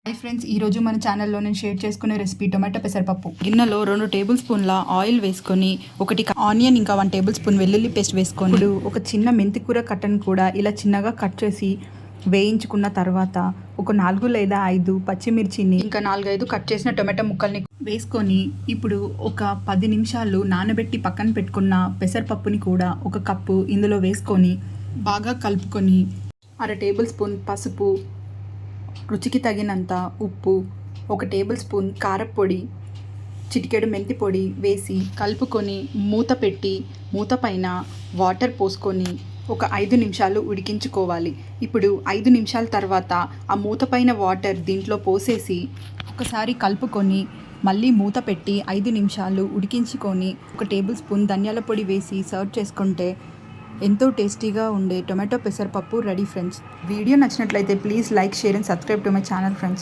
Hi friends, ఈరోజు మన ఛానల్లో నేను షేర్ చేసుకునే రెసిపీ టొమాటో పెసరపప్పు. గిన్నెలో 2 టేబుల్ స్పూన్ల ఆయిల్ వేసుకొని, ఒకటి ఆనియన్, ఇంకా 1 టేబుల్ స్పూన్ వెల్లుల్లి పేస్ట్ వేసుకొని, ఒక చిన్న మెంతికూర కట్టను కూడా ఇలా చిన్నగా కట్ చేసి వేయించుకున్న తర్వాత ఒక 4 లేదా 5 పచ్చిమిర్చిని, ఇంకా 4-5 కట్ చేసిన టొమాటో ముక్కల్ని వేసుకొని, ఇప్పుడు ఒక 10 నిమిషాలు నానబెట్టి పక్కన పెట్టుకున్న పెసరపప్పుని కూడా ఒక కప్పు ఇందులో వేసుకొని బాగా కలుపుకొని, 1/2 టేబుల్ స్పూన్ పసుపు, రుచికి తగినంత ఉప్పు, 1 టేబుల్ స్పూన్ కారపొడి, చిటికెడు మెంతి పొడి వేసి కలుపుకొని మూత పెట్టి, మూత పైన వాటర్ పోసుకొని ఒక 5 నిమిషాలు ఉడికించుకోవాలి. ఇప్పుడు 5 నిమిషాల తర్వాత ఆ మూత పైన వాటర్ దీంట్లో పోసేసి ఒకసారి కలుపుకొని మళ్ళీ మూత పెట్టి 5 నిమిషాలు ఉడికించుకొని 1 టేబుల్ స్పూన్ ధనియాల పొడి వేసి సర్వ్ చేసుకుంటే ఎంతో టేస్టీగా ఉండే టొమాటో పెసరపప్పు రెడీ ఫ్రెండ్స్. వీడియో నచ్చినట్లయితే please like, share and subscribe to my channel friends.